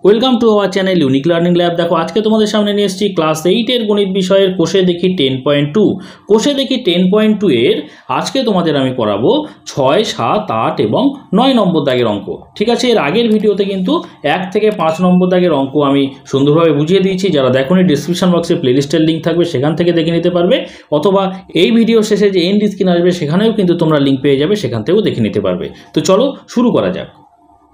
Welcome to our channel unique learning lab. দেখো আজকে তোমাদের সামনে নিয়ে এসেছি ক্লাস 8 গণিত বিষয়ের কোষে দেখি 10.2। কোষে দেখি 10.2 এর আজকে তোমাদের আমি করাবো 6, 7, 8 এবং 9 নম্বর দাগের অঙ্ক। ঠিক আছে, এর আগের ভিডিওতে কিন্তু 1 থেকে 5 নম্বর দাগের অঙ্ক আমি সুন্দরভাবে বুঝিয়ে দিয়েছি। যারা দেখোনি ডেসক্রিপশন বক্সে প্লেলিস্টের লিঙ্ক থাকবে, সেখান থেকে দেখে নিতে পারবে, অথবা এই ভিডিও শেষে যে এন্ড স্ক্রিন আসবে সেখানেও কিন্তু তোমরা লিঙ্ক পেয়ে যাবে, সেখান থেকেও দেখে নিতে পারবে। তো চলো শুরু করা যাক।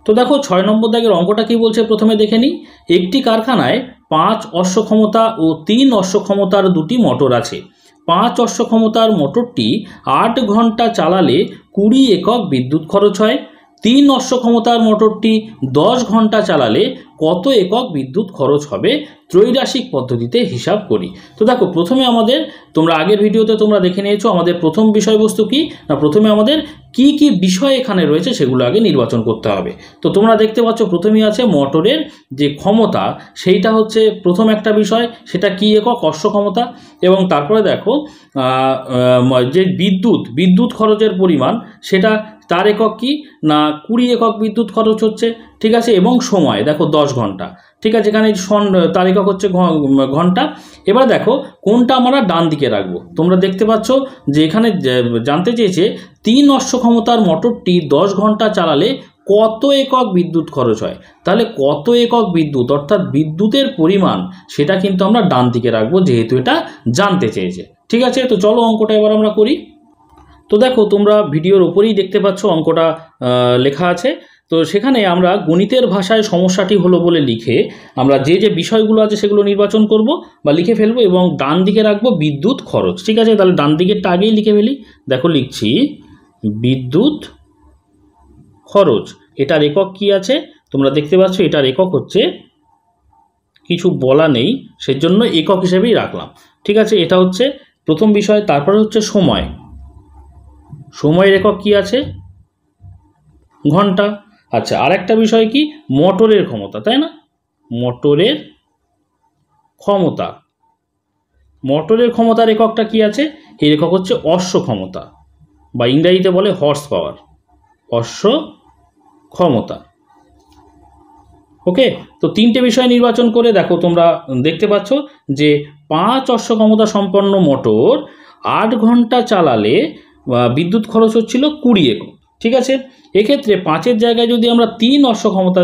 তো দেখো 6 নম্বর দাগের অঙ্কটা কি বলছে প্রথমে দেখে নিই। একটি কারখানায় 5 অশ্ব ক্ষমতা ও 3 অশ্ব ক্ষমতার দুটি মোটর আছে। 5 অশ্ব ক্ষমতার মোটরটি 8 ঘন্টা চালালে 20 একক বিদ্যুৎ খরচ হয়। 3 অশ্ব ক্ষমতার মোটরটি 10 ঘন্টা চালালে কত একক বিদ্যুৎ খরচ হবে ত্রৈরাশিক পদ্ধতিতে হিসাব করি। তো দেখো প্রথমে আমাদের, তোমরা আগের ভিডিওতে তোমরা দেখে নিয়েছো, আমাদের প্রথম বিষয়বস্তু কি না, প্রথমে আমাদের কি কি বিষয় এখানে রয়েছে সেগুলো আগে নির্বাচন করতে হবে। তো তোমরা দেখতে পাচ্ছ প্রথমেই আছে মোটরের যে ক্ষমতা, সেইটা হচ্ছে প্রথম একটা বিষয়, সেটা কি একক অশ্ব ক্ষমতা। এবং তারপরে দেখো যে বিদ্যুৎ খরচের পরিমাণ, সেটা তার একক কি না 20 একক বিদ্যুৎ খরচ হচ্ছে। ঠিক আছে, এবং সময় দেখো 10 ঘন্টা। ঠিক আছে, এখানে তার একক হচ্ছে ঘন্টা। এবার দেখো কোনটা আমরা ডান দিকে রাখবো। তোমরা দেখতে পাচ্ছ যে এখানে জানতে চেয়েছে 3 অশ্ব ক্ষমতার মোটরটি 10 ঘন্টা চালালে কত একক বিদ্যুৎ খরচ হয়। তাহলে কত একক বিদ্যুৎ অর্থাৎ বিদ্যুতের পরিমাণ, সেটা কিন্তু আমরা ডান দিকে রাখবো, যেহেতু এটা জানতে চেয়েছে। ঠিক আছে, তো চলো অঙ্কটা এবার আমরা করি। তো দেখো তোমরা ভিডিওর ওপরেই দেখতে পাচ্ছ অঙ্কটা লেখা আছে। তো সেখানে আমরা গণিতের ভাষায় সমস্যাটি হলো বলে লিখে আমরা যে যে বিষয়গুলো আছে সেগুলো নির্বাচন করব বা লিখে ফেলবো, এবং ডান দিকে রাখবো বিদ্যুৎ খরচ। ঠিক আছে, তাহলে ডান দিকেরটা আগেই লিখে ফেলি। দেখো লিখছি বিদ্যুৎ খরচ। এটার একক কি আছে তোমরা দেখতে পাচ্ছ, এটার একক হচ্ছে, কিছু বলা নেই সেজন্য একক হিসেবেই রাখলাম। ঠিক আছে, এটা হচ্ছে প্রথম বিষয়। তারপরে হচ্ছে সময়। সময়ের একক কি আছে ঘন্টা। আচ্ছা, আরেকটা বিষয় কি মোটরের ক্ষমতা, তাই না? মোটরের ক্ষমতা, মোটরের ক্ষমতার এককটা কি আছে, এর একক হচ্ছে অশ্ব ক্ষমতা, বা ইংরেজিতে বলে হর্স পাওয়ার, অশ্ব ক্ষমতা। ওকে, তো তিনটে বিষয় নির্বাচন করে দেখো তোমরা দেখতে পাচ্ছ যে 5 অশ্ব ক্ষমতা সম্পন্ন মোটর 8 ঘন্টা চালালে বিদ্যুৎ খরচ হচ্ছিল 20 একক। ঠিক আছে, এক্ষেত্রে 5-এর জায়গায় যদি আমরা 3 অশ্ব ক্ষমতা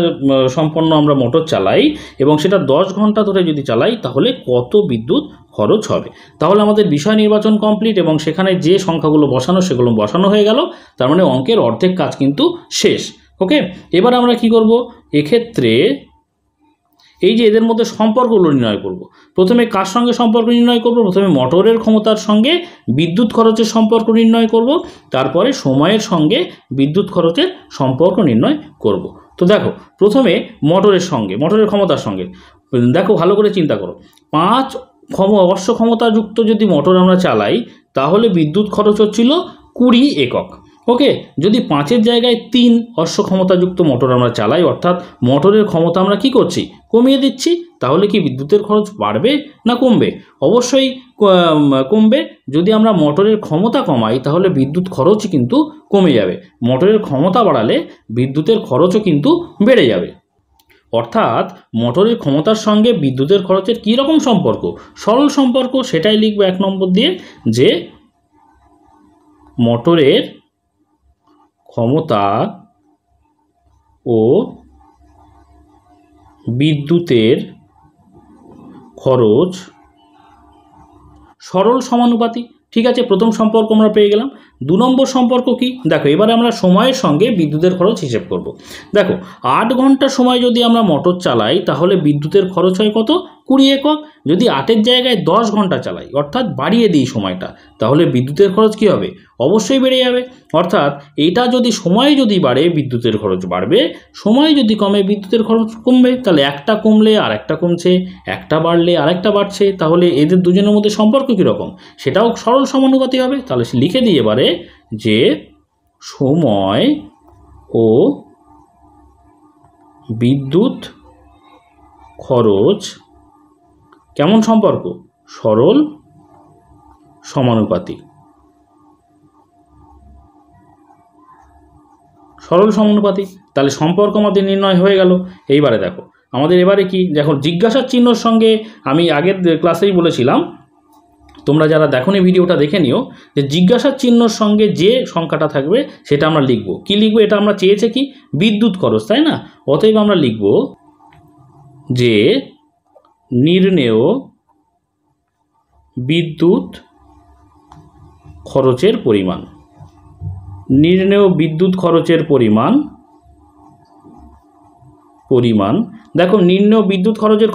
সম্পন্ন আমরা মোটর চালাই এবং সেটা 10 ঘন্টা ধরে যদি চালাই, তাহলে কত বিদ্যুৎ খরচ হবে। তাহলে আমাদের বিষয় নির্বাচন কমপ্লিট, এবং সেখানে যে সংখ্যাগুলো বসানো সেগুলো বসানো হয়ে গেল। তার মানে অঙ্কের অর্ধেক কাজ কিন্তু শেষ। ওকে, এবার আমরা কি করব, এক্ষেত্রে এই যে এদের মধ্যে সম্পর্কগুলো নির্ণয় করব। প্রথমে কার সঙ্গে সম্পর্ক নির্ণয় করব, প্রথমে মোটরের ক্ষমতার সঙ্গে বিদ্যুৎ খরচের সম্পর্ক নির্ণয় করব, তারপরে সময়ের সঙ্গে বিদ্যুৎ খরচের সম্পর্ক নির্ণয় করব। তো দেখো প্রথমে মোটরের ক্ষমতার সঙ্গে দেখো, ভালো করে চিন্তা করো। 5 অশ্ব ক্ষমতাযুক্ত যদি মোটর আমরা চালাই, তাহলে বিদ্যুৎ খরচ হচ্ছিল 20 একক। ওকে, যদি 5-এর জায়গায় 3 অশ্ব ক্ষমতাযুক্ত মোটর আমরা চালাই, অর্থাৎ মোটরের ক্ষমতা আমরা কি করছি, কমিয়ে দিচ্ছি, তাহলে কি বিদ্যুতের খরচ বাড়বে না কমবে? অবশ্যই কমবে। যদি আমরা মোটরের ক্ষমতা কমাই, তাহলে বিদ্যুৎ খরচ কিন্তু কমে যাবে। মোটরের ক্ষমতা বাড়ালে বিদ্যুতের খরচও কিন্তু বেড়ে যাবে। অর্থাৎ মোটরের ক্ষমতার সঙ্গে বিদ্যুতের খরচের কী রকম সম্পর্ক, সরল সম্পর্ক। সেটাই লিখবো 1 নম্বর দিয়ে, যে মোটরের ক্ষমতা ও বিদ্যুতের খরচ সরল সমানুপাতিক। ঠিক আছে, প্রথম সম্পর্ক আমরা পেয়ে গেলাম। 2 নম্বর সম্পর্ক কি দেখো, এবারে আমরা সময়ের সঙ্গে বিদ্যুতের খরচ হিসেব করব। দেখো 8 ঘন্টা সময় যদি আমরা মোটর চালাই, তাহলে বিদ্যুতের খরচ হয় কত, 20 একক। যদি 8-এর জায়গায় 10 ঘন্টা চালাই, অর্থাৎ বাড়িয়ে দিই সময়টা, তাহলে বিদ্যুতের খরচ কি হবে, অবশ্যই বেড়ে যাবে। অর্থাৎ এটা যদি সময় যদি বাড়ে বিদ্যুতের খরচ বাড়বে, সময় যদি কমে বিদ্যুতের খরচ কমবে। তাহলে একটা কমলে আর একটা কমছে, একটা বাড়লে আর একটা বাড়ছে, তাহলে এদের দুজনের মধ্যে সম্পর্ক কীরকম, সেটাও সরল সমানুপাতিক হবে। তাহলে লিখে দিই এবারে যে সময় ও বিদ্যুৎ খরচ কেমন সম্পর্ক, সরল সমানুপাতিক। সরল সমানুপাতিক, তাহলে সম্পর্ক আমাদের নির্ণয় হয়ে গেল। এইবারে দেখো আমাদের এবারে কি দেখো, জিজ্ঞাসার চিহ্নর সঙ্গে আমি আগের ক্লাসেই বলেছিলাম, তোমরা যারা দেখোনি ভিডিওটা দেখে নিও, যে জিজ্ঞাসার চিহ্নর সঙ্গে যে সংখ্যাটা থাকবে সেটা আমরা লিখব। কি লিখব? এটা আমরা চেয়েছে কি বিদ্যুৎ খরচ, তাই না? অতএব আমরা লিখব যে নির্ণেয় বিদ্যুৎ খরচের পরিমাণ। নির্ণেয় বিদ্যুৎ খরচের পরিমাণ দেখো, নির্ণেয় বিদ্যুৎ খরচের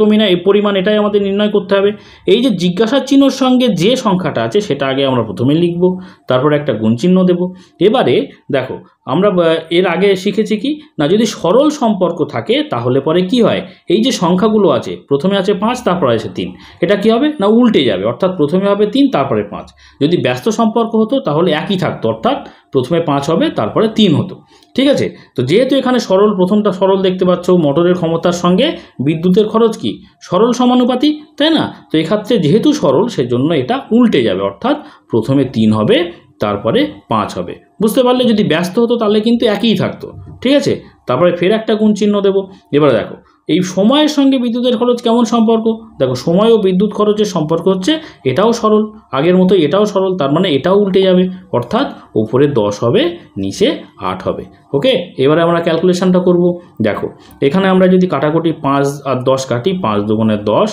পরিমাণ এটাই আমাদের নির্ণয় করতে হবে। এই যে জিজ্ঞাসার চিহ্নর সঙ্গে যে সংখ্যাটা আছে সেটা আগে আমরা প্রথমে লিখব, তারপর একটা গুণ চিহ্ন দেব। এবারে দেখো, আমরা এর আগে শিখেছি কি না, যদি সরল সম্পর্ক থাকে তাহলে পরে কি হয়, এই যে সংখ্যাগুলো আছে প্রথমে আছে 5 তারপরে আছে 3, এটা কি হবে না উল্টে যাবে, অর্থাৎ প্রথমে হবে 3 তারপরে 5। যদি ব্যস্ত সম্পর্ক হতো তাহলে একই থাকতো, অর্থাৎ প্রথমে 5 হবে তারপরে 3 হতো। ঠিক আছে, তো যেহেতু এখানে সরল, প্রথমটা সরল দেখতে পাচ্ছ, মোটরের ক্ষমতার সঙ্গে বিদ্যুতের খরচ কি সরল সমানুপাতি, তাই না? তো এক্ষেত্রে যেহেতু সরল সেজন্য এটা উল্টে যাবে, অর্থাৎ প্রথমে 3 হবে তারপরে 5 হবে। বুঝতে পারলে? যদি ব্যস্ত হতো তাহলে কিন্তু একই থাকতো। ঠিক আছে, তারপরে ফের একটা গুণ চিহ্ন দেবো। এবারে দেখো, এই সময়ের সঙ্গে বিদ্যুতের খরচ কেমন সম্পর্ক, দেখো সময় ও বিদ্যুৎ খরচের সম্পর্ক হচ্ছে এটাও সরল, আগের মতো এটাও সরল, তার মানে এটাও উল্টে যাবে, অর্থাৎ উপরে 10 হবে নিচে 8 হবে। ওকে, এবারে আমরা ক্যালকুলেশনটা করব। দেখো এখানে আমরা যদি কাটাকুটি 5 আর 10 কাটি, 5 দুগুণে 10,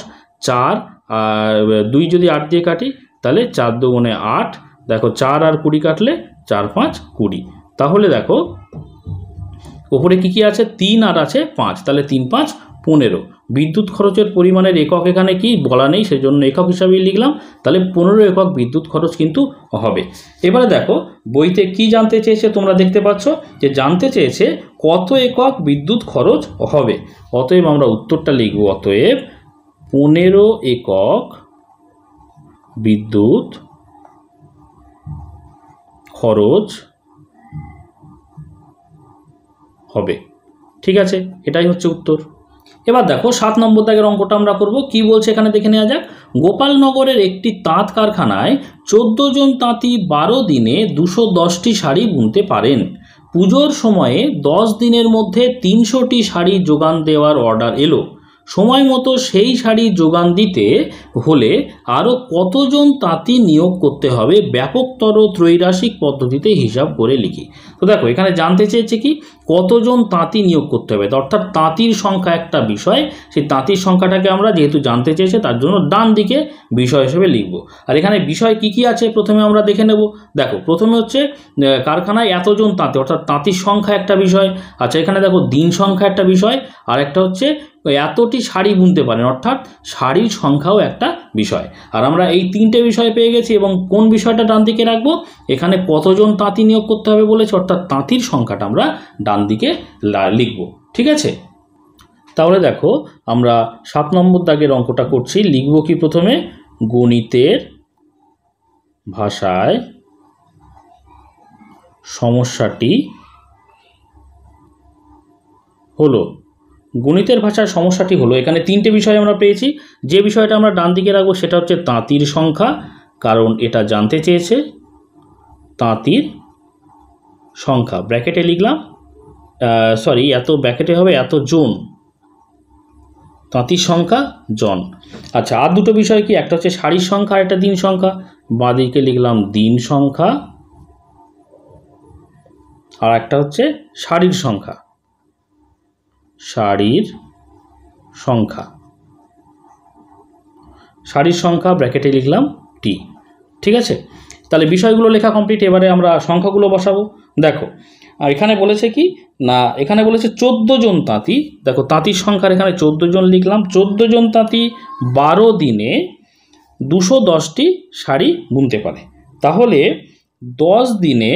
4 আর 2 যদি 8 দিয়ে কাটি তাহলে 4 দুগুণে 8, দেখো 4 আর 20 কাটলে 4 5 20। তাহলে দেখো ওপরে কি কি আছে, 3 আর আছে 5, তাহলে 3 5 15। বিদ্যুৎ খরচের পরিমাণের একক এখানে কি বলা নেই, সেজন্য একক হিসাবেই লিখলাম। তাহলে 15 একক বিদ্যুৎ খরচ কিন্তু হবে। এবারে দেখো বইতে কি জানতে চেয়েছে, তোমরা দেখতে পাচ্ছ যে জানতে চেয়েছে কত একক বিদ্যুৎ খরচ হবে। অতএব আমরা উত্তরটা লিখব, অতএব 15 একক বিদ্যুৎ খরচ হবে। ঠিক আছে, এটাই হচ্ছে উত্তর। এবার দেখো 7 নম্বর দাগের অঙ্কটা আমরা করব। কি বলছে এখানে দেখে নেওয়া যাক। গোপালনগরের একটি তাঁত কারখানায় 14 জন তাঁতি 12 দিনে 210টি শাড়ি বুনতে পারেন। পুজোর সময়ে 10 দিনের মধ্যে 300টি শাড়ি যোগান দেওয়ার অর্ডার এলো। সময় মতো সেই শাড়ি যোগান দিতে হলে আরও কতজন তাঁতি নিয়োগ করতে হবে, ব্যাপকতর ত্রৈরাসিক পদ্ধতিতে হিসাব করে লিখি। তো দেখো এখানে জানতে চেয়েছে কি কতজন তাঁতি নিয়োগ করতে হবে, অর্থাৎ তাঁতির সংখ্যা একটা বিষয়, সেই তাঁতির সংখ্যাটাকে আমরা যেহেতু জানতে চেয়েছে তার জন্য ডান দিকে বিষয় হিসেবে লিখব। আর এখানে বিষয় কি কি আছে প্রথমে আমরা দেখে নেব। দেখো প্রথমে হচ্ছে কারখানায় এতজন তাঁতি, অর্থাৎ তাঁতির সংখ্যা একটা বিষয়। আচ্ছা এখানে দেখো দিন সংখ্যা একটা বিষয়, আর একটা হচ্ছে এতটি শাড়ি বুনতে পারেন, অর্থাৎ শাড়ির সংখ্যাও একটা বিষয়। আর আমরা এই 3টে বিষয় পেয়ে গেছি, এবং কোন বিষয়টা ডান দিকে রাখবো, এখানে কতজন তাঁতি নিয়োগ করতে হবে বলেছে, অর্থাৎ তাঁতির সংখ্যাটা আমরা ডান দিকে লিখব। ঠিক আছে, তাহলে দেখো আমরা 7 নম্বর দাগের অঙ্কটা করছি। লিখব কি প্রথমে, গণিতের ভাষায় সমস্যাটি হলো। গণিতের ভাষায় সমস্যাটি হলো, এখানে 3টে বিষয় আমরা পেয়েছি। যে বিষয়টা আমরা ডান দিকে রাখবো সেটা হচ্ছে তাঁতির সংখ্যা, কারণ এটা জানতে চেয়েছে তাঁতির সংখ্যা। ব্র্যাকেটে লিখলাম, সরি এত ব্র্যাকেটে হবে এত জন, তাঁতির সংখ্যা জন। আচ্ছা আর দুটো বিষয় কি, একটা হচ্ছে শাড়ির সংখ্যা আর একটা দিন সংখ্যা। বাঁদিকে লিখলাম দিন সংখ্যা, আর একটা হচ্ছে শাড়ির সংখ্যা, শাড়ির সংখ্যা। শাড়ির সংখ্যা ব্র্যাকেটে লিখলাম টি। ঠিক আছে, তাহলে বিষয়গুলো লেখা কমপ্লিট। এবারে আমরা সংখ্যাগুলো বসাবো। দেখো আর এখানে বলেছে কি না, এখানে বলেছে 14 জন তাঁতি। দেখো তাঁতির সংখ্যার এখানে 14 জন লিখলাম। 14 জন তাঁতি 12 দিনে 210টি শাড়ি বুনতে পারে। তাহলে 10 দিনে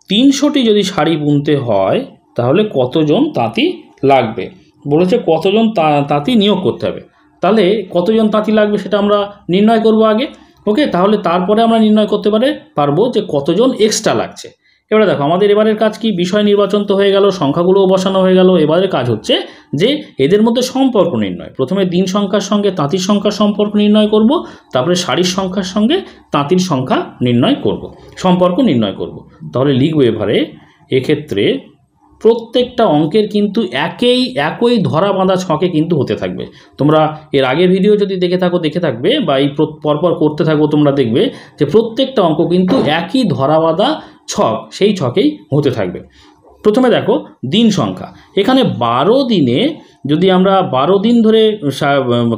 300টি যদি শাড়ি বুনতে হয় তাহলে কতজন তাঁতি লাগবে বলেছে, কতজন তাঁতি নিয়োগ করতে হবে। তাহলে কতজন তাঁতি লাগবে সেটা আমরা নির্ণয় করব আগে। ওকে, তাহলে তারপরে আমরা নির্ণয় করতে পারবো যে কতজন এক্সট্রা লাগছে। এবারে দেখো আমাদের এবারের কাজ কি, বিষয় নির্বাচন তো হয়ে গেল, সংখ্যাগুলোও বসানো হয়ে গেল। এবারের কাজ হচ্ছে যে এদের মধ্যে সম্পর্ক নির্ণয়। প্রথমে দিন সংখ্যার সঙ্গে তাঁতির সংখ্যার সম্পর্ক নির্ণয় করব, তারপরে শাড়ির সংখ্যার সঙ্গে তাঁতির সংখ্যা নির্ণয় করব, সম্পর্ক নির্ণয় করব। তাহলে লিখব এবারে, এক্ষেত্রে প্রত্যেকটা অঙ্কের কিন্তু একই ধরা বাঁধা ছকে কিন্তু হতে থাকবে। তোমরা এর আগের ভিডিও যদি দেখে থাকবে বা এই পরপর করতে থাকবো, তোমরা দেখবে যে প্রত্যেকটা অঙ্ক কিন্তু একই ধরা বাঁধা ছক, সেই ছকেই হতে থাকবে। প্রথমে দেখো দিন সংখ্যা। এখানে 12 দিনে যদি আমরা 12 দিন ধরে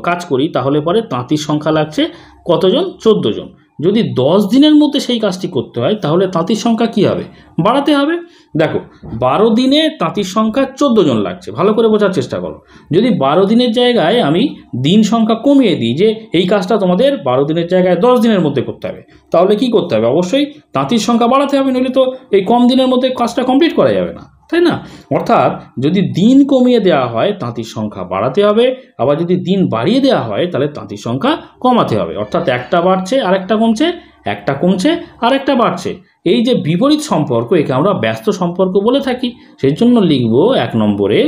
কাজ করি তাহলে পরে তাঁতির সংখ্যা লাগছে কতজন? 14 জন। যদি 10 দিনের মধ্যে সেই কাজটি করতে হয় তাহলে তাঁতির সংখ্যা কী হবে? বাড়াতে হবে। দেখো 12 দিনে তাঁতির সংখ্যা 14 জন লাগছে, ভালো করে বোঝার চেষ্টা করো। যদি 12 দিনের জায়গায় আমি দিন সংখ্যা কমিয়ে দিই, যে এই কাজটা তোমাদের 12 দিনের জায়গায় 10 দিনের মধ্যে করতে হবে, তাহলে কি করতে হবে? অবশ্যই তাঁতির সংখ্যা বাড়াতে হবে, নইলে তো এই কম দিনের মধ্যে কাজটা কমপ্লিট করা যাবে না, তাই না? অর্থাৎ যদি দিন কমিয়ে দেওয়া হয় তাঁতির সংখ্যা বাড়াতে হবে, আবার যদি দিন বাড়িয়ে দেওয়া হয় তাহলে তাঁতির সংখ্যা কমাতে হবে। অর্থাৎ একটা বাড়ছে আর একটা কমছে, একটা কমছে আর একটা বাড়ছে। এই যে বিপরীত সম্পর্ক, একে আমরা ব্যস্ত সম্পর্ক বলে থাকি। সেই জন্য লিখব 1 নম্বরে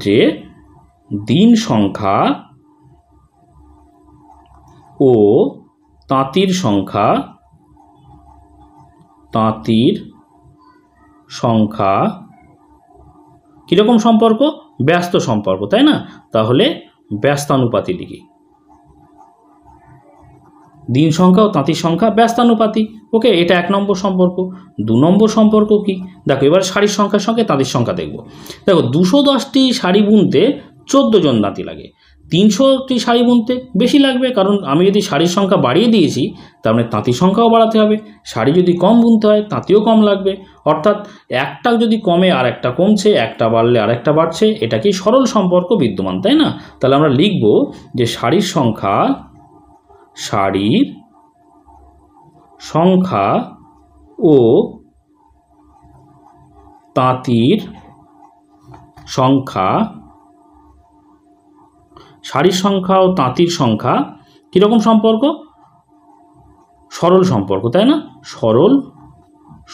যে দিন সংখ্যা ও তাঁতির সংখ্যা কীরকম সম্পর্ক? ব্যস্ত সম্পর্ক, তাই না? তাহলে ব্যস্তানুপাতি লিখি। দিন সংখ্যা ও তাঁতির সংখ্যা ব্যস্তানুপাতি। ওকে, এটা 1 নম্বর সম্পর্ক। 2 নম্বর সম্পর্ক কি? দেখো এবার শাড়ির সংখ্যার সঙ্গে তাঁতির সংখ্যা দেখব। দেখো 210টি শাড়ি বুনতে 14 জন তাঁতি লাগে। 300টি শাড়ি বুনতে বেশি লাগবে, কারণ আমি যদি শাড়ির সংখ্যা বাড়িয়ে দিয়েছি তার মানে তাঁতির সংখ্যাও বাড়াতে হবে। শাড়ি যদি কম বুনতে হয় তাঁতিও কম লাগবে। অর্থাৎ একটা যদি কমে আর একটা কমছে, একটা বাড়লে আর একটা বাড়ছে, এটা কি সরল সম্পর্ক বিদ্যমান, তাই না? তাহলে আমরা লিখব যে শাড়ির সংখ্যা ও তাঁতির সংখ্যা, শাড়ির সংখ্যা ও তাঁতির সংখ্যা কীরকম সম্পর্ক? সরল সম্পর্ক, তাই না? সরল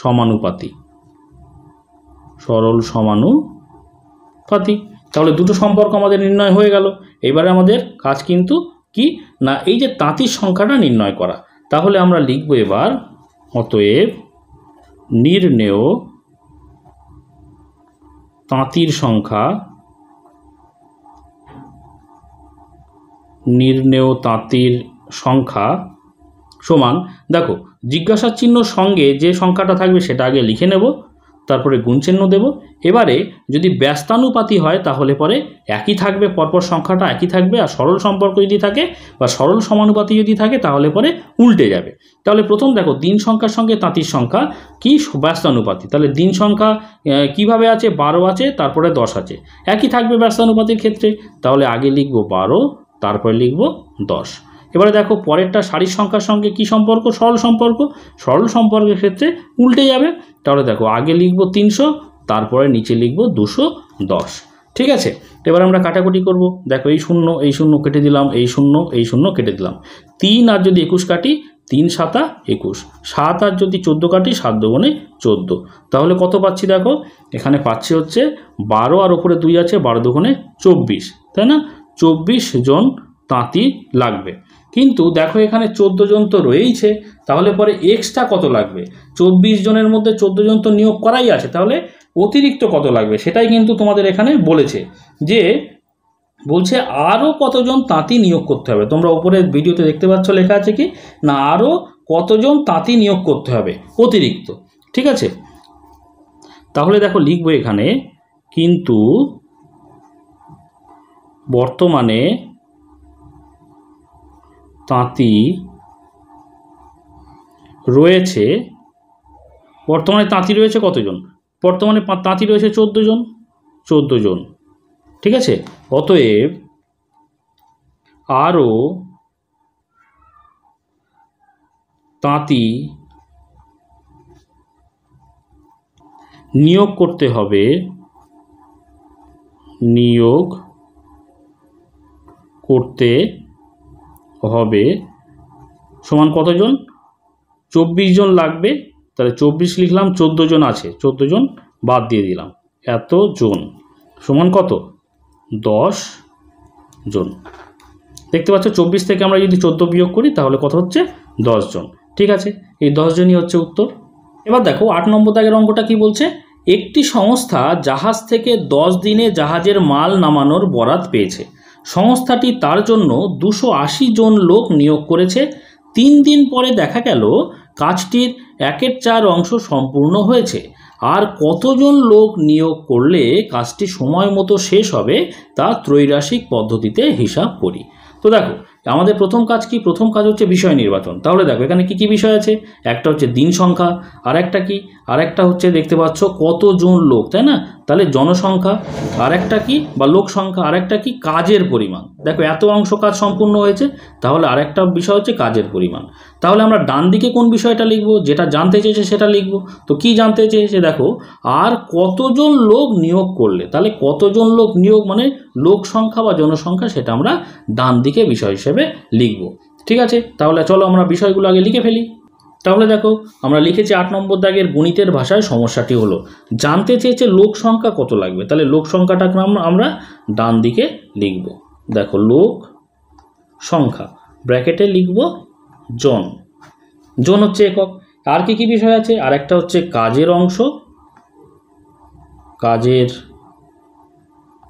সমানুপাতি। তাহলে দুটো সম্পর্ক আমাদের নির্ণয় হয়ে গেল। এবারে আমাদের কাজ কিন্তু কি না, এই যে তাঁতির সংখ্যাটা নির্ণয় করা। তাহলে আমরা লিখব এবার অতএব নির্ণেয় তাঁতির সংখ্যা সমান, দেখো জিজ্ঞাসার চিহ্ন সঙ্গে যে সংখ্যাটা থাকবে সেটা আগে লিখে নেব, তারপরে গুণ চিহ্ন দেব। এবারে যদি ব্যস্তানুপাতি হয় তাহলে পরে একই থাকবে, পরপর সংখ্যাটা একই থাকবে। আর সরল সম্পর্ক যদি থাকে বা সরল সমানুপাতি যদি থাকে তাহলে পরে উল্টে যাবে। তাহলে প্রথম দেখো দিন সংখ্যার সঙ্গে তাঁতির সংখ্যা কি? ব্যস্তানুপাতি। তাহলে দিন সংখ্যা কিভাবে আছে? 12 আছে, তারপরে 10 আছে, একই থাকবে ব্যস্তানুপাতির ক্ষেত্রে। তাহলে আগে লিখব 12, তারপরে লিখব 10। এবারে দেখো পরেরটা শাড়ির সংখ্যার সঙ্গে কি সম্পর্ক? সরল সম্পর্ক। সরল সম্পর্কের ক্ষেত্রে উল্টে যাবে। তাহলে দেখো আগে লিখব 300, তারপরে নিচে লিখব 210। ঠিক আছে, এবার আমরা কাটাকুটি করব। দেখো এই শূন্য কেটে দিলাম, এই শূন্য কেটে দিলাম। 3 আর যদি 21 কাটি, 3 7 21। 7 আর যদি 14 কাটি, 7 2 14। তাহলে কত পাচ্ছি? দেখো এখানে পাচ্ছি হচ্ছে 12, আর ওপরে 2 আছে, 12 2 24, তাই না? 24 জন তাঁতি লাগবে। কিন্তু দেখো এখানে 14 জন তো রয়েইছে, তাহলে পরে এক্সট্রা কত লাগবে? 24 জনের মধ্যে 14 জন তো নিয়োগ করাই আছে, তাহলে অতিরিক্ত কত লাগবে সেটাই কিন্তু তোমাদের এখানে বলেছে। বলছে আরও কতজন তাঁতি নিয়োগ করতে হবে। তোমরা উপরে ভিডিওতে দেখতে পাচ্ছ লেখা আছে কি না, আরও কতজন তাঁতি নিয়োগ করতে হবে অতিরিক্ত। ঠিক আছে, তাহলে দেখো লিখবো এখানে কিন্তু বর্তমানে তাঁতি রয়েছে কতজন? বর্তমানে তাঁতি রয়েছে 14 জন। ঠিক আছে, অতএব আরও তাঁতি নিয়োগ করতে হবে, সমান কতজন? 24 জন লাগবে। তাহলে 24 লিখলাম, 14 জন আছে, 14 জন বাদ দিয়ে দিলাম, এত জন সমান কত? 10 জন। দেখতে পাচ্ছ 24 থেকে আমরা যদি 14 বিয়োগ করি তাহলে কত হচ্ছে? 10 জন। ঠিক আছে, এই 10 জনই হচ্ছে উত্তর। এবার দেখো 8 নম্বর দাগের অঙ্কটা কি বলছে? একটি সংস্থা জাহাজ থেকে 10 দিনে জাহাজের মাল নামানোর বরাত পেয়েছে। সংস্থাটি তার জন্য 280 জন লোক নিয়োগ করেছে। 3 দিন পরে দেখা গেল কাজটির 1/4 অংশ সম্পূর্ণ হয়েছে। আর কতজন লোক নিয়োগ করলে কাজটি সময় মতো শেষ হবে তা ত্রৈরাশিক পদ্ধতিতে হিসাব করি। তো দেখো আমাদের প্রথম কাজ কি? প্রথম কাজ হচ্ছে বিষয় নির্বাচন। তাহলে দেখো এখানে কি কি বিষয় আছে? একটা হচ্ছে দিন সংখ্যা, আর একটা কি, আর একটা হচ্ছে দেখতে পাচ্ছ কতজন লোক, তাই না? তাহলে জনসংখ্যা, আর একটা কি বা লোক সংখ্যা, আর একটা কি কাজের পরিমাণ। দেখো এত অংশ কাজ সম্পূর্ণ হয়েছে, তাহলে আরেকটা বিষয় হচ্ছে কাজের পরিমাণ। তাহলে আমরা ডান দিকে কোন বিষয়টা লিখব? যেটা জানতে চেয়েছে সেটা লিখব। তো কি জানতে চেয়েছে দেখো, আর কতজন লোক নিয়োগ করলে, তাহলে কতজন লোক নিয়োগ মানে লোক সংখ্যা বা জনসংখ্যা, সেটা আমরা ডান দিকে বিষয় হিসেবে লিখব। ঠিক আছে, তাহলে চলো আমরা বিষয়গুলো আগে লিখে ফেলি। তাহলে দেখো আমরা লিখেছি 8 নম্বর দাগের গণিতের ভাষায় সমস্যাটি হলো জানতে চেয়েছে লোক সংখ্যা কত লাগবে। তাহলে লোক সংখ্যাটাকে আমরা ডান দিকে লিখব। দেখো লোক সংখ্যা ব্র্যাকেটে লিখব জন, জন হচ্ছে একক। আর কি কি বিষয় আছে? আর একটা হচ্ছে কাজের অংশ, কাজের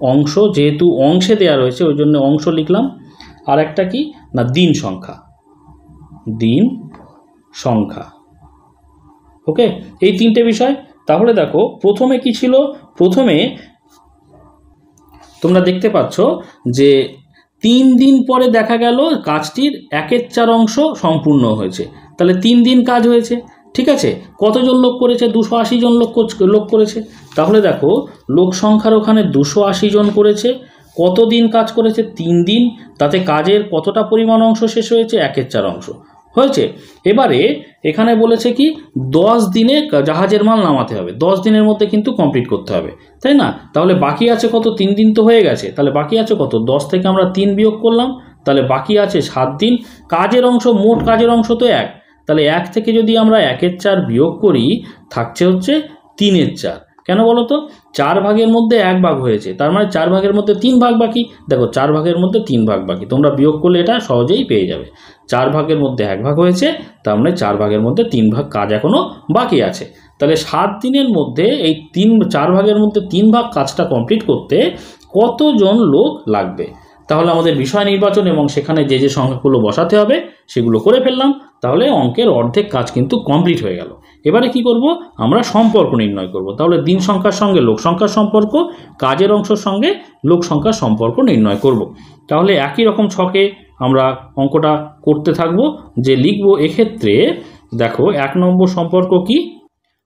অংশ যেহেতু অংশে দেওয়া রয়েছে ওই জন্য অংশ লিখলাম। আর একটা কি না দিন সংখ্যা, দিন সংখ্যা। ওকে, এই তিনটে বিষয়। তাহলে দেখো প্রথমে কি ছিল? প্রথমে তোমরা দেখতে পাচ্ছ যে 3 দিন পরে দেখা গেল কাজটির 1/4 অংশ সম্পূর্ণ হয়েছে। তাহলে 3 দিন কাজ হয়েছে। ঠিক আছে, কতজন লোক করেছে? 280 জন লোক করেছে। তাহলে দেখো লোক সংখ্যার ওখানে 280 জন করেছে। কত দিন কাজ করেছে? 3 দিন। তাতে কাজের কতটা পরিমাণ অংশ শেষ হয়েছে? 1/4 অংশ হয়েছে। এবারে এখানে বলেছে কি 10 দিনে জাহাজের মাল নামাতে হবে। 10 দিনের মধ্যে কিন্তু কমপ্লিট করতে হবে, তাই না? তাহলে বাকি আছে কত? 3 দিন তো হয়ে গেছে, তাহলে বাকি আছে কত? 10 থেকে আমরা 3 বিয়োগ করলাম, তাহলে বাকি আছে 7 দিন। কাজের অংশ, মোট কাজের অংশ তো 1, তাহলে 1 থেকে যদি আমরা 1/4 বিয়োগ করি থাকছে হচ্ছে 3/4। কেন বলো তো? 4 ভাগের মধ্যে 1 ভাগ হয়েছে, তার মানে 4 ভাগের মধ্যে 3 ভাগ বাকি। দেখো 4 ভাগের মধ্যে 3 ভাগ বাকি, তোমরা বিয়োগ করলে এটা সহজেই পেয়ে যাবে। 4 ভাগের মধ্যে 1 ভাগ হয়েছে, তার মানে 4 ভাগের মধ্যে 3 ভাগ কাজ এখনও বাকি আছে। তাহলে 7 দিনের মধ্যে এই 4 ভাগের মধ্যে 3 ভাগ কাজটা কমপ্লিট করতে কতজন লোক লাগবে? তাহলে আমাদের বিষয় নির্বাচন এবং সেখানে যে যে সংখ্যাগুলো বসাতে হবে সেগুলো করে ফেললাম। তাহলে অঙ্কের অর্ধেক কাজ কিন্তু কমপ্লিট হয়ে গেল। এবারে কি করব? আমরা সম্পর্ক নির্ণয় করব। তাহলে দিন সংখ্যার সঙ্গে লোক সংখ্যার সম্পর্ক, কাজের অংশের সঙ্গে লোক সংখ্যার সম্পর্ক নির্ণয় করব। তাহলে একই রকম ছকে আমরা অঙ্কটা করতে থাকব। যে লিখব এক্ষেত্রে দেখো 1 নম্বর সম্পর্ক কি?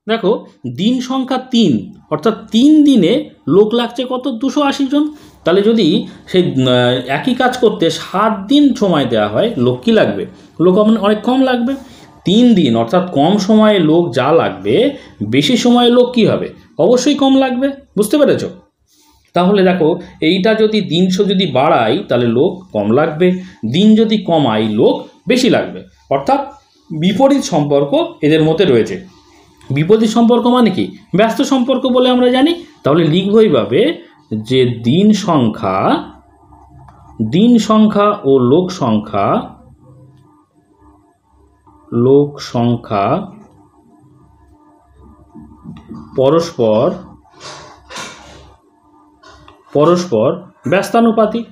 দেখো দিন সংখ্যা 3, অর্থাৎ 3 দিনে লোক লাগছে কত? 280 জন। তাহলে যদি সেই একই কাজ করতে 7 দিন সময় দেওয়া হয়, লোক কি লাগবে? লোক অনেক কম লাগবে। 3 দিন অর্থাৎ কম সময়ে লোক যা লাগবে, বেশি সময়ে লোক কি হবে? অবশ্যই কম লাগবে। বুঝতে পেরেছ? তাহলে দেখো এইটা যদি দিন যদি বাড়াই তাহলে লোক কম লাগবে, দিন যদি কমাই লোক বেশি লাগবে। অর্থাৎ বিপরীত সম্পর্ক এদের মধ্যে রয়েছে। বিপরীত সম্পর্ক মানে কি? ব্যস্ত সম্পর্ক বলে আমরা জানি। তাহলে লিখব এইভাবে যে দিন সংখ্যা ও লোক সংখ্যা পরস্পর ব্যস্তানুপাতিক।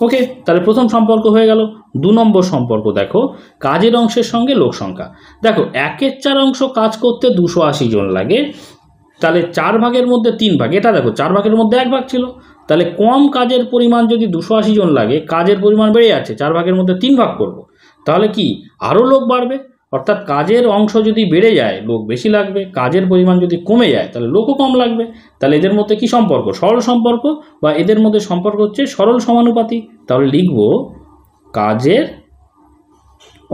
ওকে, তাহলে প্রথম সম্পর্ক হয়ে গেল। 2 নম্বর সম্পর্ক দেখো কাজের অংশের সঙ্গে লোক সংখ্যা। দেখো 1/4 অংশ কাজ করতে 280 জন লাগে, তাহলে 4 ভাগের মধ্যে 3 ভাগ। এটা দেখো 4 ভাগের মধ্যে 1 ভাগ ছিল, তাহলে কম কাজের পরিমাণ যদি 280 জন লাগে, কাজের পরিমাণ বেড়ে যাচ্ছে, 4 ভাগের মধ্যে 3 ভাগ করব, তাহলে কি আরও লোক বাড়বে। অর্থাৎ কাজের অংশ যদি বেড়ে যায় লোক বেশি লাগবে, কাজের পরিমাণ যদি কমে যায় তাহলে লোকও কম লাগবে। তাহলে এদের মধ্যে কি সম্পর্ক? সরল সম্পর্ক, বা এদের মধ্যে সম্পর্ক হচ্ছে সরল সমানুপাতিক। তাহলে লিখব কাজের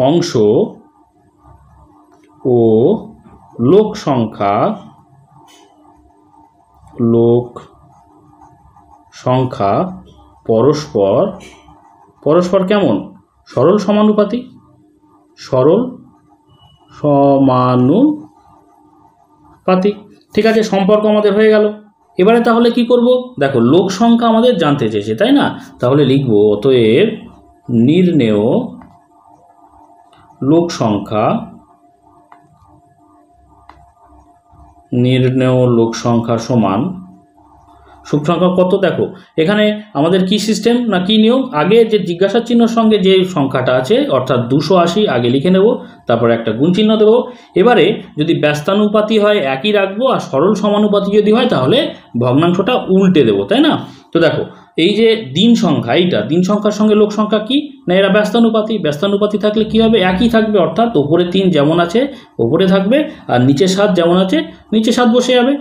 অংশ ও লোক সংখ্যা পরস্পর কেমন? সরল সমানুপাতিক। ঠিক আছে, সম্পর্ক আমাদের হয়ে গেল। এবারে তাহলে কি করব? দেখো লোক সংখ্যা আমাদের জানতে চেয়েছে, তাই না? তাহলে লিখব অতএব নির্ণেয় লোক সংখ্যা নির্ণেয় লোক সংখ্যা সমান সুখ সংখ্যা কত। দেখো এখানে আমাদের কি সিস্টেম না কি নিয়ম, আগে যে জিজ্ঞাসা চিহ্নের সঙ্গে যে সংখ্যাটা আছে অর্থাৎ 280 আগে লিখে নেব, তারপরে একটা গুণ চিহ্ন দেবো। এবারে যদি ব্যস্তানুপাতি হয় একই রাখবো, আর সরল সমানুপাতি যদি হয় তাহলে ভগ্নাংশটা উল্টে দেবো, তাই না। তো দেখো এই যে দিন সংখ্যা, এইটা দিন সংখ্যার সঙ্গে লোক সংখ্যা কি না এরা ব্যস্তানুপাতি, ব্যস্তানুপাতি থাকলে কি হবে একই থাকবে, অর্থাৎ ওপরে 3 যেমন আছে ওপরে থাকবে, আর নিচে 7 যেমন আছে নিচে 7 বসে যাবে,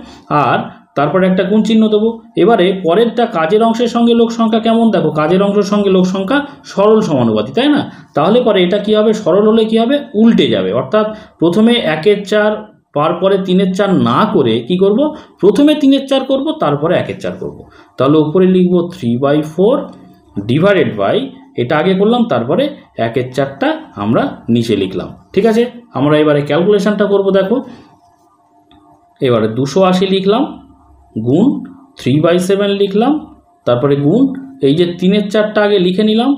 আর তারপরে একটা গুণ চিহ্ন দেবো। এবারে পরেরটা কাজের অংশের সঙ্গে লোক সংখ্যা কেমন, দেখো কাজের অংশের সঙ্গে লোক সংখ্যা সরল সমানুপাতি, তাই না। তাহলে পরে এটা কি হবে, সরল হলে কি হবে উল্টে যাবে, অর্থাৎ প্রথমে 1-এর 4 তারপরে 3-এর 4 না করে কি করব, প্রথমে 3-এর 4 করব তারপরে 1-এর 4 করব। তাহলে উপরে লিখব 3/4 ডিভাইডেড বাই, এটা আগে করলাম তারপরে 1-এর 4টা আমরা নিচে লিখলাম। ঠিক আছে, আমরা এবারে ক্যালকুলেশনটা করব। দেখো এবারে 280 লিখলাম গুণ 3/7 লিখলাম, তারপরে গুণ এই যে 3-এর 4টা আগে লিখে নিলাম।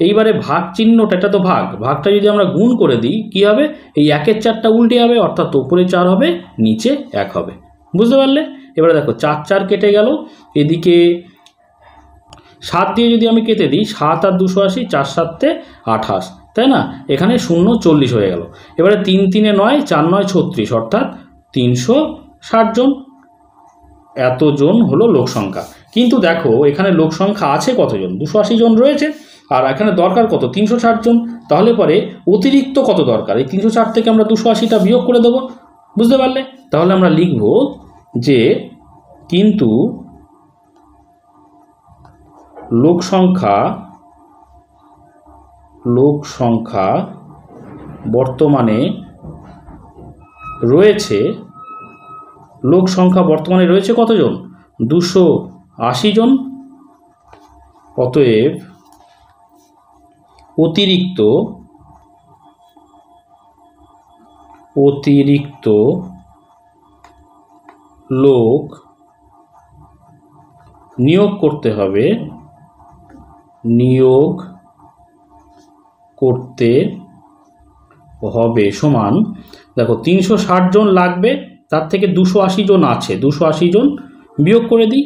এইবারে ভাগ চিহ্নটা, এটা তো ভাগটা যদি আমরা গুণ করে দিই কি হবে, এই 1-এর 4টা উল্টে যাবে, অর্থাৎ উপরে 4 হবে নিচে 1 হবে, বুঝতে পারলে। এবারে দেখো 4 কেটে গেল, এদিকে 7 দিয়ে যদি আমি কেটে দিই 7 আর 280, 4 7 28, তাই না, এখানে 0 40 হয়ে গেল। এবারে 3 3 9, 4 9 36, অর্থাৎ 360 জন, এতজন হলো লোক সংখ্যা। কিন্তু দেখো এখানে লোক সংখ্যা আছে কতজন, 280 জন রয়েছে, আর এখানে দরকার কত 360 জন। তাহলে পরে অতিরিক্ত কত দরকার, এই 360 থেকে আমরা 280টা বিয়োগ করে দেবো, বুঝতে পারলে। তাহলে আমরা লিখব যে কিন্তু লোক সংখ্যা বর্তমানে রয়েছে, লোক সংখ্যা বর্তমানে রয়েছে কতজন, 280 জন। অতএব অতিরিক্ত লোক নিয়োগ করতে হবে, সমান, দেখো 360 জন লাগবে, তার থেকে 280 জন আছে, 280 জন বিয়োগ করে দিই।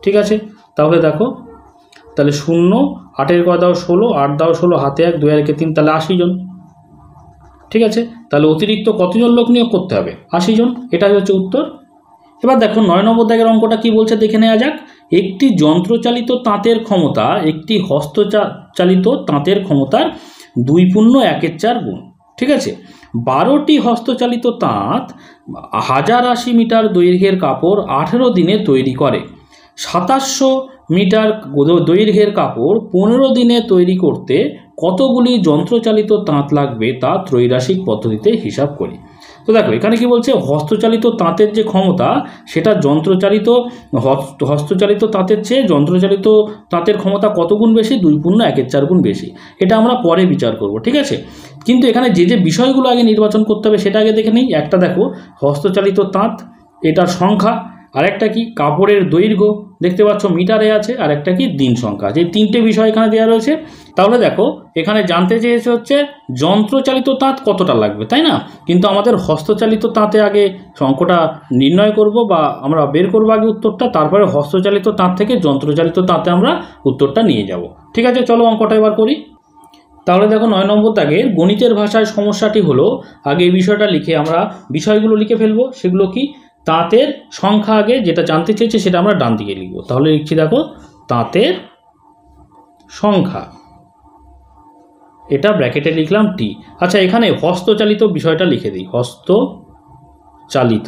ঠিক আছে, তাহলে দেখো তাহলে 0 8-এর ক দাও 16, 8 দাও 16, হাতে 1, 2 আর 1 3, তাহলে 80 জন। ঠিক আছে, তাহলে অতিরিক্ত কতজন লোক নিয়োগ করতে হবে, 80 জন, এটাই হচ্ছে উত্তর। এবার দেখো 9 নম্বর দাগের অঙ্কটা কি বলছে দেখে নেওয়া যাক। একটি যন্ত্রচালিত তাঁতের ক্ষমতা একটি হস্তচালিত তাঁতের ক্ষমতার 2 × 1-4 গুণ। ঠিক আছে, 12টি হস্তচালিত তাঁত 1080 মিটার দৈর্ঘ্যের কাপড় 18 দিনে তৈরি করে। 2700 মিটার দৈর্ঘ্যের কাপড় 15 দিনে তৈরি করতে কতগুলি যন্ত্রচালিত তাঁত লাগবে তা ত্রৈরাশিক পদ্ধতিতে হিসাব করি। তো দেখো এখানে কি বলছে, হস্তচালিত তাঁতের যে ক্ষমতা সেটা হস্তচালিত তাঁতের চেয়ে যন্ত্রচালিত তাঁতের ক্ষমতা কত গুণ বেশি, 2 × 1-4 গুণ বেশি। এটা আমরা পরে বিচার করব। ঠিক আছে, কিন্তু এখানে যে বিষয়গুলো আগে নির্বাচন করতে হবে সেটা আগে দেখে নিই। একটা দেখো হস্তচালিত তাঁত, এটার সংখ্যা, আরেকটা কি কাপড়ের দৈর্ঘ্য দেখতে পাচ্ছ মিটারে আছে, আর একটা কি দিন সংখ্যা, যে 3টে বিষয় এখানে দেওয়া রয়েছে। তাহলে দেখো এখানে জানতে চেয়েছে হচ্ছে যন্ত্রচালিত তাঁত কতটা লাগবে, তাই না, কিন্তু আমাদের হস্তচালিত তাঁতে আগে অঙ্কটা নির্ণয় করব বা আমরা বের করবো আগে উত্তরটা, তারপরে হস্তচালিত তাঁত থেকে যন্ত্রচালিত তাঁতে আমরা উত্তরটা নিয়ে যাব। ঠিক আছে, চলো অঙ্কটা এবার করি। তাহলে দেখো 9 নম্বর দাগের গণিতের ভাষায় সমস্যাটি হলো, আগে এই বিষয়টা লিখে আমরা বিষয়গুলো লিখে ফেলবো। সেগুলো কি, তাঁতের সংখ্যা আগে যেটা জানতে চেয়েছে সেটা আমরা ডান দিকে লিখব। তাহলে লিখছি দেখো তাঁতের সংখ্যা, এটা ব্র্যাকেটে লিখলাম টি। আচ্ছা এখানে হস্তচালিত বিষয়টা লিখে দিই, হস্তচালিত।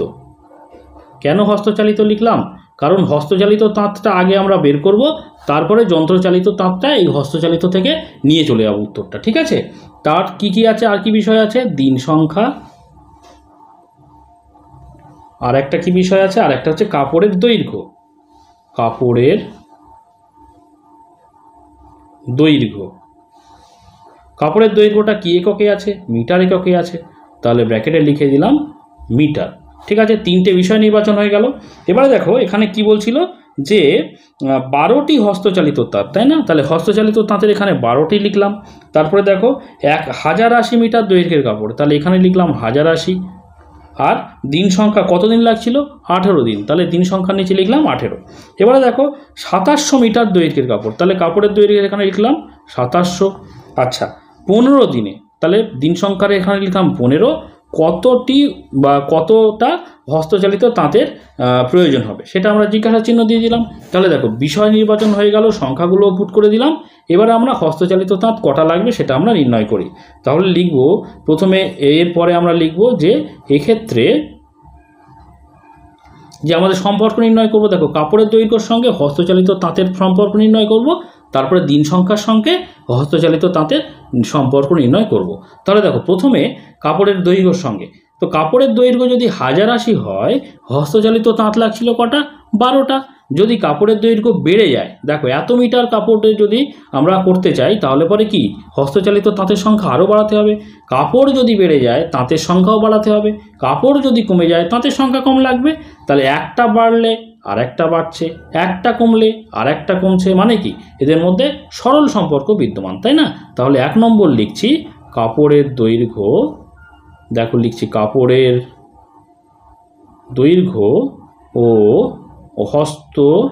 কেন হস্তচালিত লিখলাম, কারণ হস্তচালিত তাঁতটা আগে আমরা বের করব, তারপরে যন্ত্রচালিত তাঁতটা এই হস্তচালিত থেকে নিয়ে চলে যাব উত্তরটা। ঠিক আছে, তার কি আছে, আর কি বিষয় আছে, দিন সংখ্যা, আর একটা কি বিষয় আছে, আর একটা হচ্ছে কাপড়ের দৈর্ঘ্য। কাপড়ের দৈর্ঘ্যটা কি এককে আছে, মিটার এককে আছে, তাহলে ব্র্যাকেটে লিখে দিলাম মিটার। ঠিক আছে, 3টে বিষয় নির্বাচন হয়ে গেল। এবারে দেখো এখানে কি বলছিল যে 12টি হস্তচালিত তাঁত, তাই না, তাহলে হস্তচালিত তাঁতের এখানে 12টি লিখলাম। তারপরে দেখো 1080 মিটার দৈর্ঘ্যের কাপড়, তাহলে এখানে লিখলাম 1080, আর দিন সংখ্যা কতদিন লাগছিল 18 দিন, তাহলে দিন সংখ্যার নিচে লিখলাম 18। এবারে দেখো 2700 মিটার দৈর্ঘ্যের কাপড়, তাহলে কাপড়ের দৈর্ঘ্য এখানে লিখলাম 2700। আচ্ছা 15 দিনে, তাহলে দিন সংখ্যার এখানে লিখলাম 15, কতটি বা কতটা হস্তচালিত তাঁতের প্রয়োজন হবে সেটা আমরা জিজ্ঞাসা চিহ্ন দিয়ে দিলাম। তাহলে দেখো বিষয় নির্বাচন হয়ে গেল, সংখ্যাগুলো পুট করে দিলাম। এবারে আমরা হস্তচালিত তাঁত কটা লাগবে সেটা আমরা নির্ণয় করি। তাহলে লিখব প্রথমে, এরপরে আমরা লিখব যে এক্ষেত্রে যে আমাদের সম্পর্ক নির্ণয় করব, দেখো কাপড়ের দৈর্ঘ্যের সঙ্গে হস্তচালিত তাঁতের সম্পর্ক নির্ণয় করব, তারপরে দিন সংখ্যার সঙ্গে হস্তচালিত তাঁতের সম্পর্ক নির্ণয় করব। তাহলে দেখো প্রথমে কাপড়ের দৈর্ঘ্যের সঙ্গে, তো কাপড়ের দৈর্ঘ্য যদি 1080 হয়, হস্তচালিত তাঁত লাগছিল কটা? 12টা। যদি কাপড়ের দৈর্ঘ্য বেড়ে যায়, দেখো এত মিটার কাপড়ে যদি আমরা করতে চাই তাহলে পরে কি হস্তচালিত তাঁতের সংখ্যা আরও বাড়াতে হবে। কাপড় যদি বেড়ে যায় তাঁতের সংখ্যাও বাড়াতে হবে, কাপড় যদি কমে যায় তাঁতের সংখ্যা কম লাগবে। তাহলে একটা বাড়লে আর একটা বাড়ছে, একটা কমলে আর একটা কমছে, মানে কি এদের মধ্যে সরল সম্পর্ক বিদ্যমান, তাই না? তাহলে 1 নম্বর লিখছি কাপড়ের দৈর্ঘ্য, দেখো লিখছি কাপড়ের দৈর্ঘ্য ও হস্তচালিত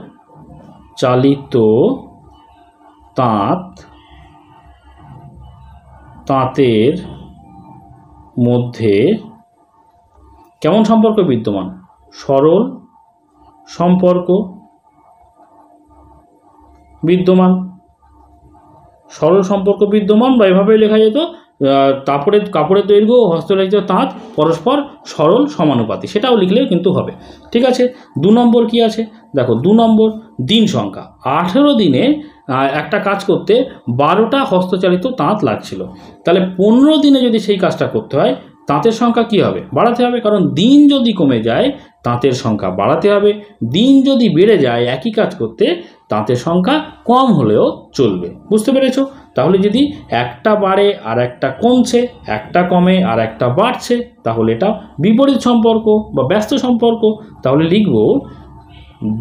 তাঁতের মধ্যে কেমন সম্পর্ক বিদ্যমান? সরল সম্পর্ক বিদ্যমান। সরল সম্পর্ক বিদ্যমান, বা এভাবে লেখা যেত কাপড়ের দৈর্ঘ্য ও হস্তচালিত তাঁত পরস্পর সরল সমানুপাতি, সেটাও লিখলেও কিন্তু হবে। ঠিক আছে, 2 নম্বর কি আছে? দেখো 2 নম্বর দিন সংখ্যা। 18 দিনে একটা কাজ করতে 12টা হস্তচালিত তাঁত লাগছিল, তাহলে 15 দিনে যদি সেই কাজটা করতে হয় তাঁতের সংখ্যা কি হবে? বাড়াতে হবে, কারণ দিন যদি কমে যায় তাঁতের সংখ্যা বাড়াতে হবে, দিন যদি বেড়ে যায় একই কাজ করতে তাঁতের সংখ্যা কম হলেও চলবে। বুঝতে পেরেছো? তাহলে যদি একটা বাড়ে আর একটা কমছে, একটা কমে আর একটা বাড়ছে, তাহলে এটা বিপরীত সম্পর্ক বা ব্যস্ত সম্পর্ক। তাহলে লিখব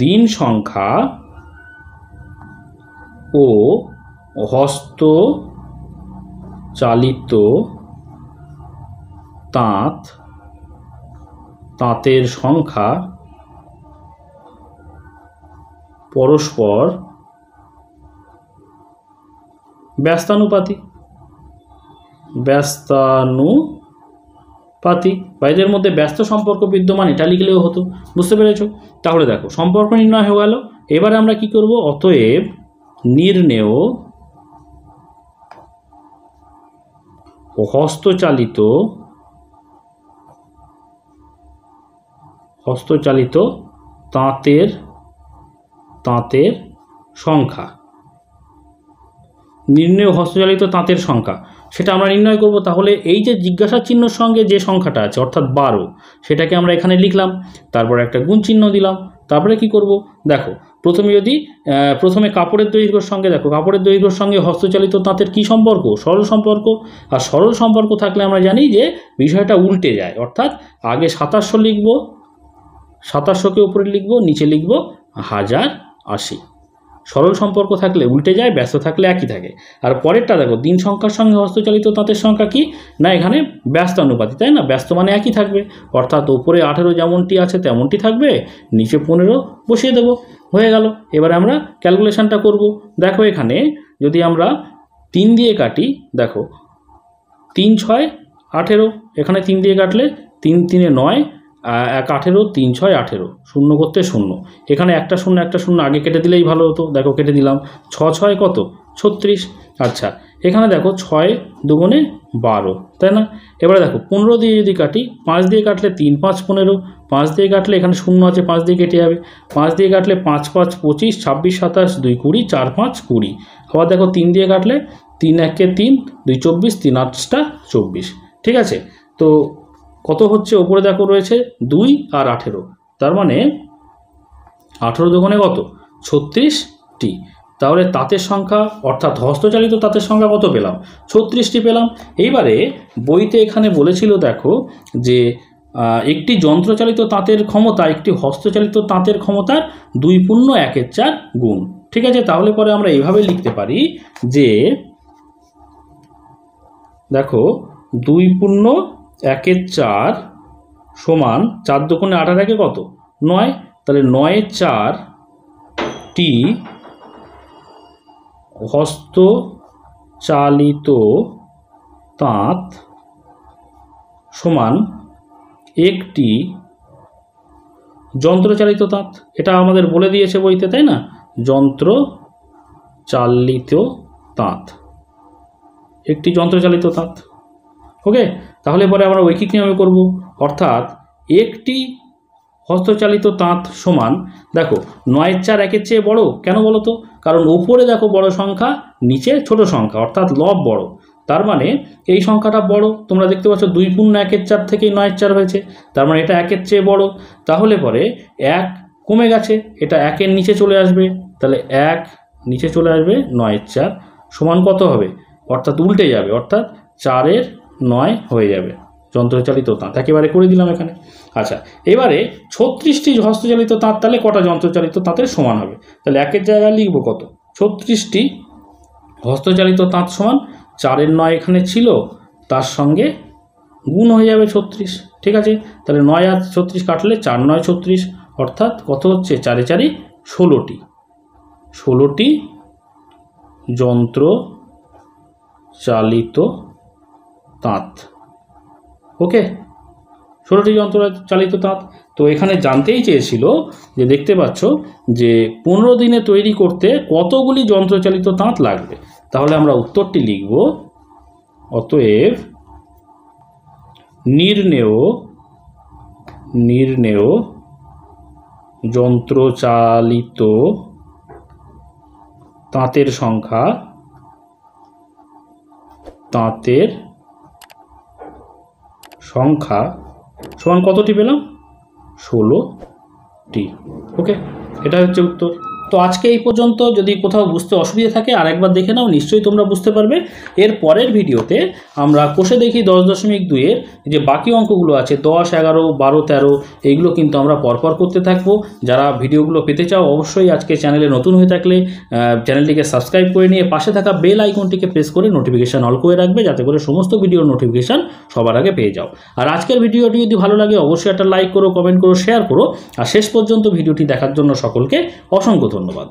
দিন সংখ্যা ও হস্তচালিত তাঁতের সংখ্যা পরস্পর ব্যস্তানুপাতি, বা এদের মধ্যে ব্যস্ত সম্পর্ক বিদ্যমান, এটা লিখলেও হতো। বুঝতে পেরেছো? তাহলে দেখো সম্পর্ক নির্ণয় হয়ে গেল। এবারে আমরা কি করব? অতএব নির্ণেয় হস্তচালিত তাঁতের সংখ্যা, নির্ণেয় হস্তচালিত তাঁতের সংখ্যা, সেটা আমরা নির্ণয় করব। তাহলে এই যে জিজ্ঞাসা চিহ্নর সঙ্গে যে সংখ্যাটা আছে অর্থাৎ 12, সেটাকে আমরা এখানে লিখলাম, তারপর একটা গুণ চিহ্ন দিলাম। তারপরে কি করব? দেখো প্রথমে কাপড়ের দৈর্ঘ্যের সঙ্গে, দেখো কাপড়ের দৈর্ঘ্যের সঙ্গে হস্তচালিত তাঁতের কি সম্পর্ক? সরল সম্পর্ক। আর সরল সম্পর্ক থাকলে আমরা জানি যে বিষয়টা উল্টে যায়, অর্থাৎ আগে 2700 লিখব, 2700কে উপরে লিখব, নিচে লিখব 1080। সরল সম্পর্ক থাকলে উল্টে যায়, ব্যস্ত থাকলে একই থাকে। আর পরেরটা দেখো দিন সংখ্যার সঙ্গে হস্তচালিত তাঁতের সংখ্যা কি না, এখানে ব্যস্ত অনুপাতি, তাই না? ব্যস্ত মানে একই থাকবে, অর্থাৎ উপরে 18 যেমনটি আছে তেমনটি থাকবে, নিচে 15 বসিয়ে দেব, হয়ে গেল। এবারে আমরা ক্যালকুলেশনটা করব। দেখো এখানে যদি আমরা 3 দিয়ে কাটি, দেখো 3 6 18, এখানে 3 দিয়ে কাটলে 3 3 9, 1 18, 3 6 18, শূন্য করতে 0, এখানে একটা শূন্য আগে কেটে দিলেই ভালো হতো। দেখো কেটে দিলাম, 6 6 কত? 36। আচ্ছা এখানে দেখো 6 2 12, তাই না? এবারে দেখো 15 দিয়ে যদি কাটি, 5 দিয়ে কাটলে 3 5 15, 5 দিয়ে কাটলে এখানে 0 আছে, 5 দিয়ে কেটে যাবে, 5 দিয়ে কাটলে 5 5 25, 26 27, 2 20, 4 5 20। আবার দেখো 3 দিয়ে কাটলে 3 1 3, 2 24, 3 8 24। ঠিক আছে, তো কত হচ্ছে? ওপরে দেখো রয়েছে 2 আর 18, তার মানে 18 2 কত? 36টি। তাহলে তাঁতের সংখ্যা অর্থাৎ হস্তচালিত তাঁতের সংখ্যা কত পেলাম? 36টি পেলাম। এইবারে বইতে এখানে বলেছিল দেখো যে একটি যন্ত্রচালিত তাঁতের ক্ষমতা একটি হস্তচালিত তাঁতের ক্ষমতার 2.1/4 গুণ। ঠিক আছে, তাহলে পরে আমরা এইভাবে লিখতে পারি যে দেখো 2.1/4 সমান 4 দুগুণে 8 আর 1 কত 9, তাহলে 9 4টি হস্তচালিত তাঁত সমান একটি যন্ত্রচালিত তাঁত। এটা আমাদের বলে দিয়েছে বইতে, তাই না? যন্ত্রচালিত তাঁত, একটি যন্ত্রচালিত তাঁত। ওকে, তাহলে পরে আমরা ঐকিক নিয়মে করব, অর্থাৎ একটি হস্তচালিত তাঁত সমান, দেখো 9 4 1 চেয়ে বড়, কেন বলো তো? কারণ উপরে দেখো বড় সংখ্যা, নিচে ছোট সংখ্যা, অর্থাৎ লব বড়, তার মানে এই সংখ্যাটা বড়। তোমরা দেখতে পাচ্ছ 2 × 1 = 4 থেকেই 9 4 হয়েছে, তার মানে এটা 1 চেয়ে বড়। তাহলে পরে 1 কমে গেছে, এটা 1 নিচে চলে আসবে, তাহলে 1 নিচে চলে আসবে, 9 4 সমান কত হবে? অর্থাৎ উল্টে যাবে, অর্থাৎ 4 9 হয়ে যাবে যন্ত্রচালিত তাঁত। একেবারে করে দিলাম এখানে। আচ্ছা, এবারে 36টি হস্তচালিত তাঁত তাহলে কটা যন্ত্রচালিত তাঁতের সমান হবে? তাহলে 1 জায়গায় লিখব কত? 36টি হস্তচালিত তাঁত সমান 4 9 এখানে ছিল, তার সঙ্গে গুণ হয়ে যাবে 36। ঠিক আছে, তাহলে 9 আর 36 কাটলে 4 9 36, অর্থাৎ কত হচ্ছে? 4 4 16টি 16টি যন্ত্রচালিত তাঁত। ওকে, 16টি যন্ত্রচালিত তাঁত। তো এখানে জানতেই চেয়েছিল যে, দেখতে পাচ্ছ যে 15 দিনে তৈরি করতে কতগুলি যন্ত্রচালিত তাঁত লাগবে। তাহলে আমরা উত্তরটি লিখব, অতএব নির্ণেয় যন্ত্রচালিত তাঁতের সংখ্যা সমান কতটি পেলাম? 16টি। ওকে, এটা হচ্ছে উত্তর। তো আজকে এই পর্যন্ত। যদি কোথাও বুঝতে অসুবিধা থাকে আরেকবার দেখে নাও, নিশ্চয়ই তোমরা বুঝতে পারবে। এর পরের ভিডিওতে আমরা কোষে দেখি 10.2 যে বাকি অঙ্কগুলো আছে 10 11 12 13 এইগুলো কিন্তু আমরা পরপর করতে থাকবো। যারা ভিডিওগুলো পেতে চাও অবশ্যই আজকে চ্যানেলে নতুন হয়ে থাকলে চ্যানেলটিকে সাবস্ক্রাইব করে নিয়ে পাশে থাকা বেল আইকনটিকে প্রেস করে নোটিফিকেশান অল করে রাখবে, যাতে করে সমস্ত ভিডিওর নোটিফিকেশান সবার আগে পেয়ে যাও। আর আজকের ভিডিওটি যদি ভালো লাগে অবশ্যই একটা লাইক করো, কমেন্ট করো, শেয়ার করো। আর শেষ পর্যন্ত ভিডিওটি দেখার জন্য সকলকে অসংখ্য ধন্যবাদ।